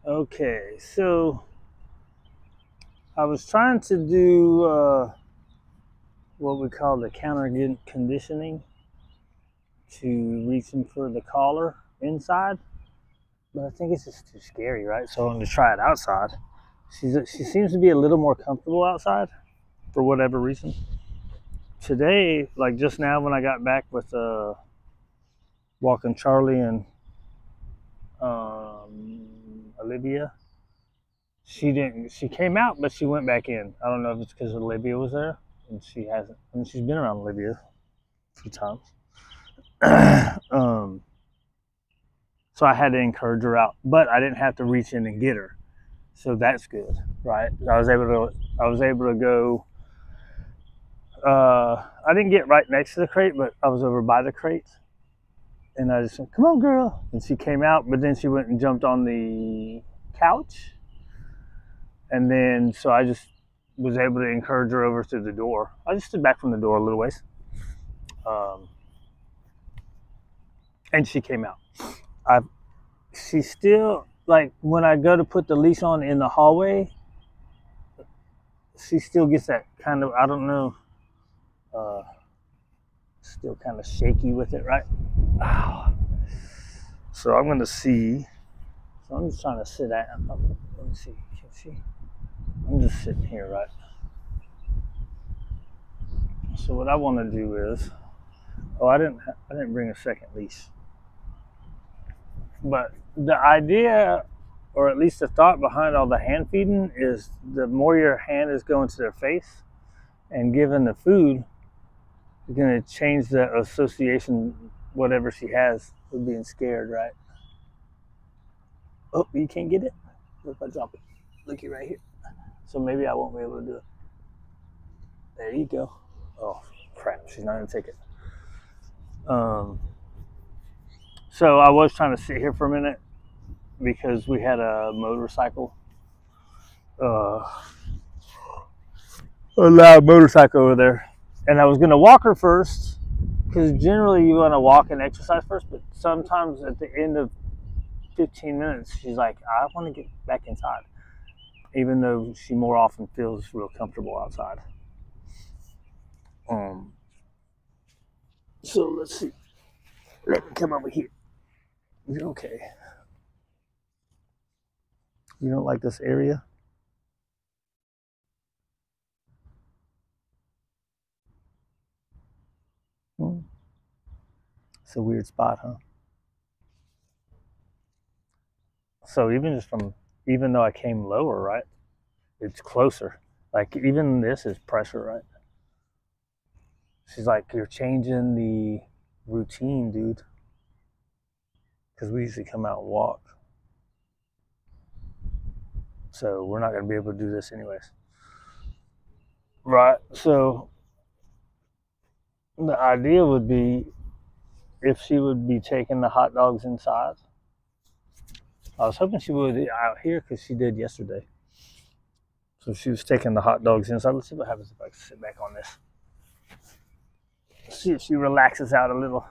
Okay, so I was trying to do what we call the counter conditioning to reaching for the collar inside, but I think it's just too scary, right? So I'm going to try it outside. She seems to be a little more comfortable outside for whatever reason. Today, like just now when I got back with walking Charlie and Olivia, she didn't. She came out, but she went back in. I don't know if it's because Olivia was there, and she hasn't. I mean, she's been around Olivia a few times. um, so I had to encourage her out, but I didn't have to reach in and get her, so that's good, right? I was able to go. I didn't get right next to the crate, but I was over by the crate, and I just said, "Come on, girl," and she came out, but then she went and jumped on the couch, and then so I just was able to encourage her over through the door. I just stood back from the door a little ways, and she came out. She still, like, when I go to put the leash on in the hallway, she still gets that kind of, I don't know, still kind of shaky with it, right? So I'm going to see. So I'm just trying to sit at. Let me see. Can she? I'm just sitting here, right? So what I want to do is, I didn't bring a second leash. But the idea, or at least the thought behind all the hand feeding, is the more your hand is going to their face and giving the food, you're going to change the association, whatever she has, with being scared, right? Oh, you can't get it? What if I drop it? Looky right here. So maybe I won't be able to do it. There you go. Oh, crap. She's not going to take it. So I was trying to sit here for a minute because we had a motorcycle. A loud motorcycle over there. And I was going to walk her first because generally you want to walk and exercise first, but sometimes at the end of 15 minutes, she's like, I want to get back inside, even though she more often feels real comfortable outside. So let's see. Let me come over here. You're okay. You don't like this area? It's a weird spot, huh? So even though I came lower, right? It's closer. Like even this is pressure, right? She's like, you're changing the routine, dude. Because we usually come out and walk. So we're not going to be able to do this anyways. Right. So the idea would be if she would be taking the hot dogs inside. I was hoping she would out here because she did yesterday. So she was taking the hot dogs inside. Let's see what happens if I sit back on this. See if she relaxes out a little.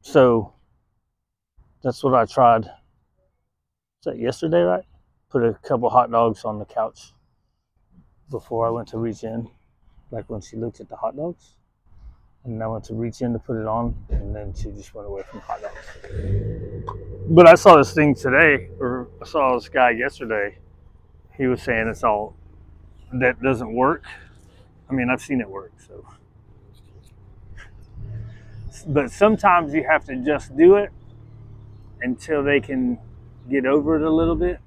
So that's what I tried. Was that yesterday, right? Put a couple hot dogs on the couch before I went to reach in, like when she looked at the hot dogs. And I went to reach in to put it on, and then she just went away from hot dogs. But I saw this thing today, or I saw this guy yesterday. He was saying it's all that doesn't work. I mean, I've seen it work, so. But sometimes you have to just do it until they can get over it a little bit,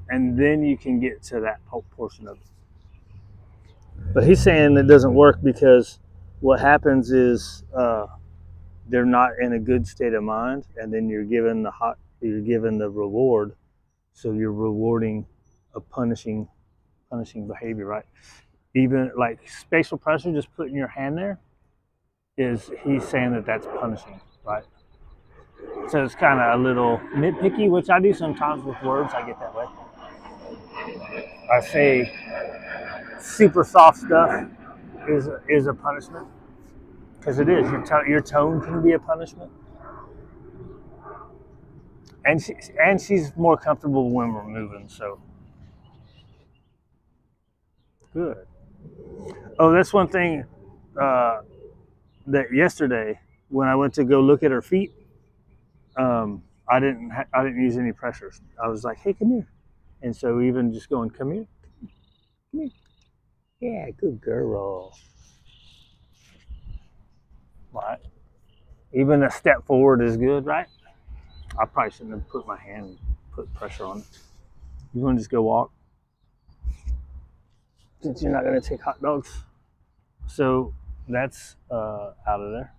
and then you can get to that portion of it. But he's saying it doesn't work because what happens is they're not in a good state of mind, and then you're given the reward, so you're rewarding a punishing behavior, right? Even like spatial pressure, just putting your hand there, he's saying that that's punishing, right? So it's kind of a little nitpicky, which I do sometimes with words. I get that way. I say super soft stuff is a punishment, because it is. Your tone can be a punishment. And she's more comfortable when we're moving, so good. Oh, that's one thing uh, that yesterday when I went to go look at her feet, I didn't use any pressures. I was like, hey, come here. And so even just going, come here, come here. Yeah, good girl. Right. Even a step forward is good, right? I probably shouldn't have put my hand and put pressure on it. You want to just go walk? Since you're not going to take hot dogs. So that's out of there.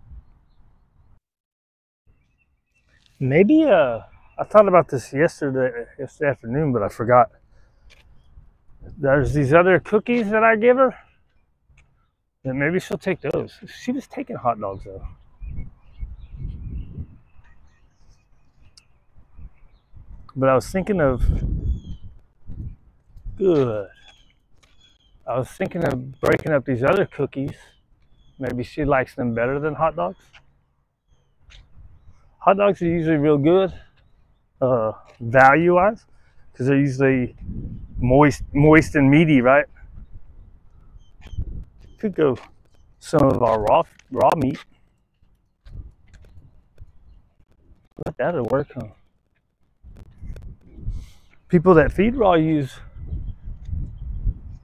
Maybe I thought about this yesterday afternoon, but I forgot. There's these other cookies that I give her. And maybe she'll take those. She was taking hot dogs though. But I was thinking of good. I was thinking of breaking up these other cookies. Maybe she likes them better than hot dogs. Hot dogs are usually real good, value-wise, because they're usually moist and meaty, right? Could go some of our raw meat. But that'll work, huh? People that feed raw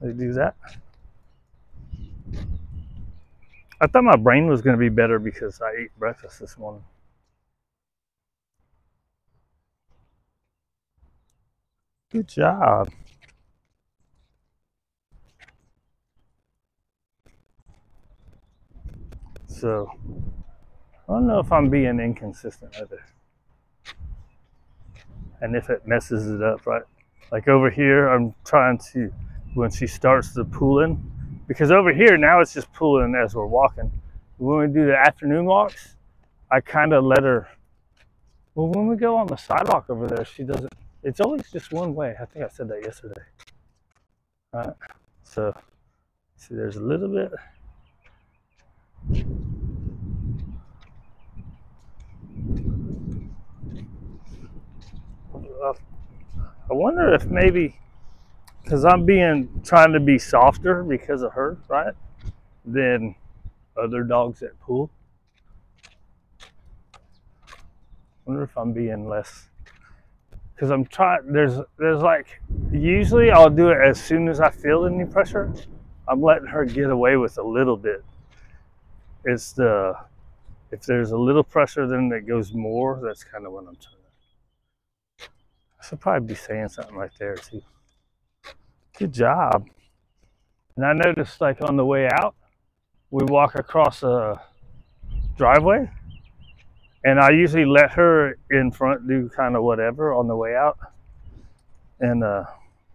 they do that. I thought my brain was going to be better because I ate breakfast this morning. Good job. So, I don't know if I'm being inconsistent either. And if it messes it up, right? Like over here, I'm trying to, when she starts the pulling, because over here now it's just pulling as we're walking. When we do the afternoon walks, I kind of let her, well, when we go on the sidewalk over there, she doesn't, it's always just one way. I think I said that yesterday. Right? So, see, there's a little bit. I wonder if maybe, because I'm trying to be softer because of her, right? Than other dogs that pull. I wonder if I'm being less, because I'm trying, there's like, usually I'll do it as soon as I feel any pressure. I'm letting her get away with a little bit. It's if there's a little pressure, then it goes more, that's kind of when I'm trying. I should probably be saying something right there too. Good job. And I noticed, like, on the way out, we walk across a driveway, and I usually let her in front do kind of whatever on the way out. And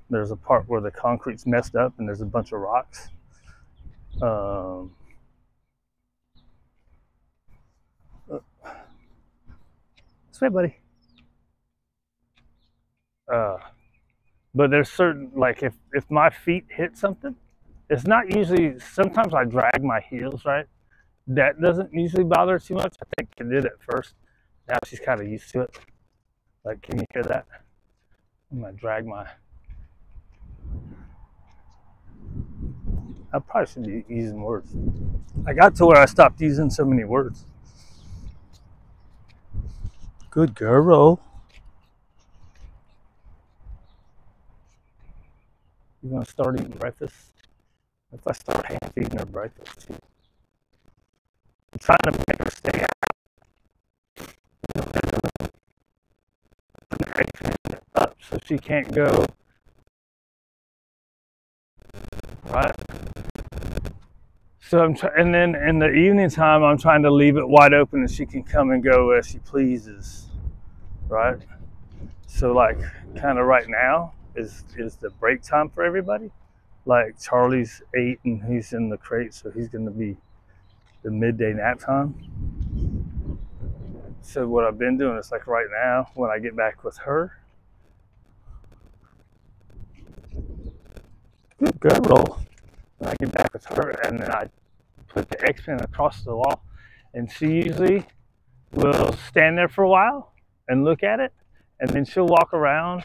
there's a part where the concrete's messed up and there's a bunch of rocks. This way, buddy. But there's certain, like, if my feet hit something, it's not usually, sometimes I drag my heels, right? That doesn't usually bother her too much. I think it did at first. Now she's kind of used to it. Like, can you hear that? I'm gonna drag my, I probably should be using words. I got to where I stopped using so many words. Good girl. You gonna start eating breakfast? If I start hand feeding her breakfast too. I'm trying to make her stay up so she can't go, right? So and then in the evening time, I'm trying to leave it wide open and she can come and go as she pleases, right? So, like, kind of right now is the break time for everybody. Like, Charlie's 8 and he's in the crate, so he's going to be the midday nap time. So what I've been doing is, like, right now, when I get back with her, good girl, when I get back with her, and then I put the X-Pen across the wall, and she usually will stand there for a while and look at it, and then she'll walk around,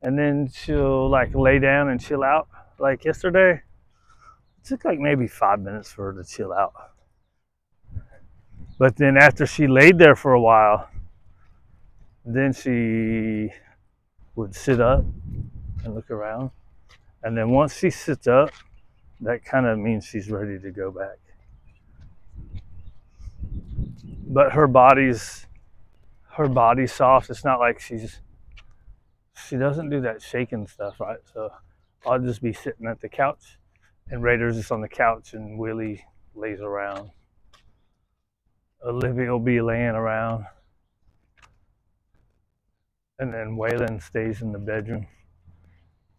and then she'll like lay down and chill out. Like yesterday, it took like maybe 5 minutes for her to chill out. But then after she laid there for a while, then she would sit up and look around. And then once she sits up, that kind of means she's ready to go back. But her body's soft. It's not like she doesn't do that shaking stuff, right? So I'll just be sitting at the couch, and Raider's just on the couch, and Willie lays around. Olivia will be laying around, and then Waylon stays in the bedroom.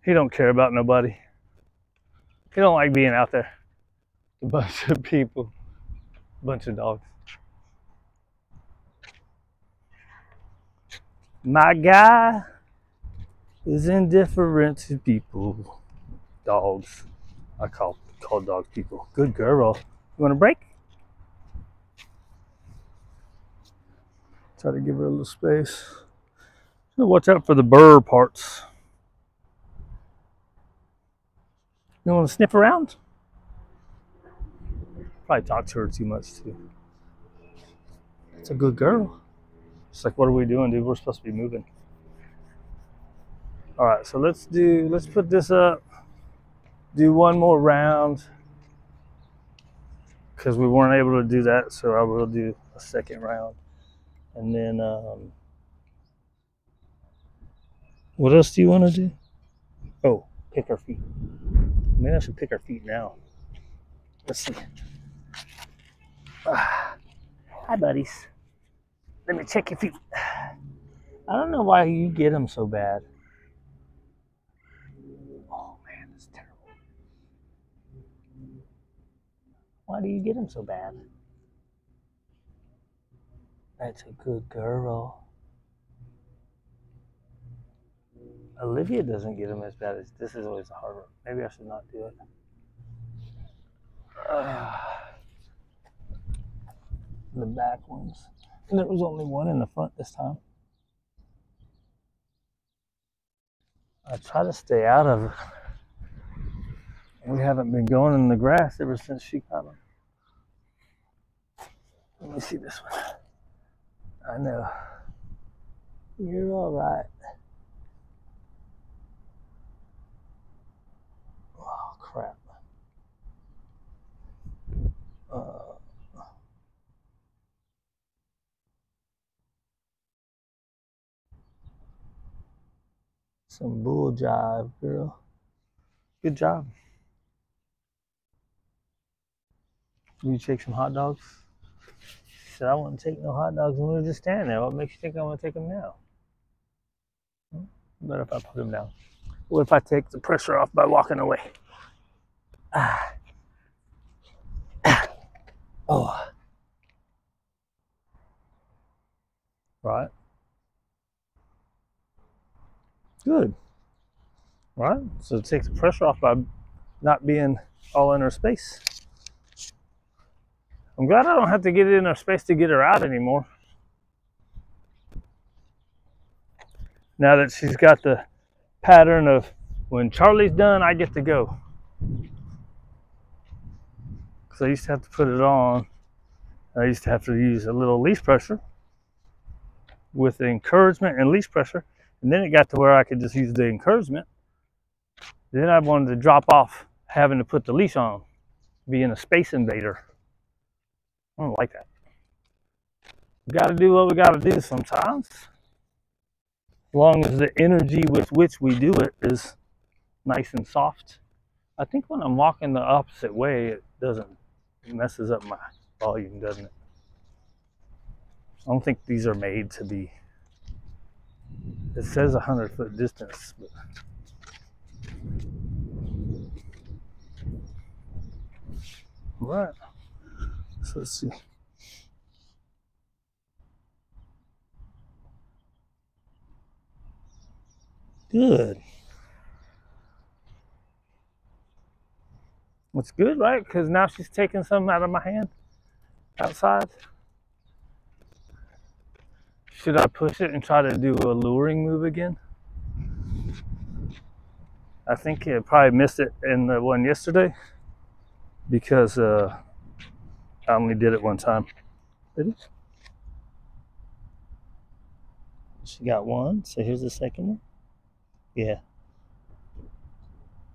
He don't care about nobody. He don't like being out there. A bunch of people, a bunch of dogs. My guy is indifferent to people. Dogs. I call dogs people. Good girl. You want a break? Try to give her a little space. So watch out for the burr parts. You want to sniff around? Probably talk to her too much too. It's a good girl. It's like, what are we doing, dude? We're supposed to be moving. All right, so let's put this up. Do one more round because we weren't able to do that, so I will do a second round. And then, what else do you want to do? Oh, pick her feet. Maybe I should pick her feet now. Let's see. Hi, buddies. Let me check your feet. I don't know why you get them so bad. Oh, man, that's terrible. Why do you get them so bad? That's a good girl. Olivia doesn't get them as bad as this. Is always the hard one. Maybe I should not do it. The back ones. And there was only one in the front this time. I try to stay out of it. We haven't been going in the grass ever since she got them. Let me see this one. I know. You're all right. Oh, crap. Some bull jive, girl. Good job. You take some hot dogs? She said, I wouldn't take no hot dogs when we were just standing there. What makes you think I want to take them now? Better if I put them down. What if I take the pressure off by walking away? Oh. Right. Good. Right? So it takes the pressure off by not being all in her space. I'm glad I don't have to get it in her space to get her out anymore. Now that she's got the pattern of when Charlie's done, I get to go. Because I used to have to put it on. I used to have to use a little leash pressure with the encouragement and leash pressure. And then it got to where I could just use the encouragement. Then I wanted to drop off having to put the leash on, being a space invader. I don't like that. We got to do what we got to do sometimes. As long as the energy with which we do it is nice and soft. I think when I'm walking the opposite way, it messes up my volume, doesn't it? I don't think these are made to be. It says 100-foot distance, but right. So let's see. Good. It's good, right? Because now she's taking something out of my hand outside. Should I push it and try to do a luring move again? I think I probably missed it in the one yesterday because I only did it one time. Ready? She got one, so here's the second one. Yeah.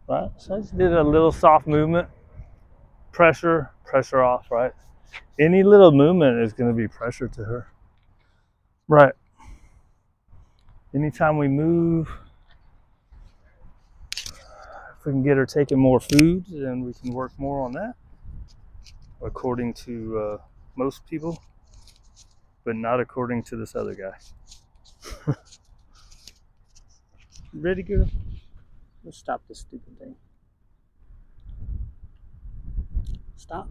Right, so I just did a little soft movement. Pressure off, right? Any little movement is going to be pressure to her. Right. Anytime we move, if we can get her taking more food, then we can work more on that, according to most people, but not according to this other guy. Ready, girl? Let's stop this stupid thing. Stop.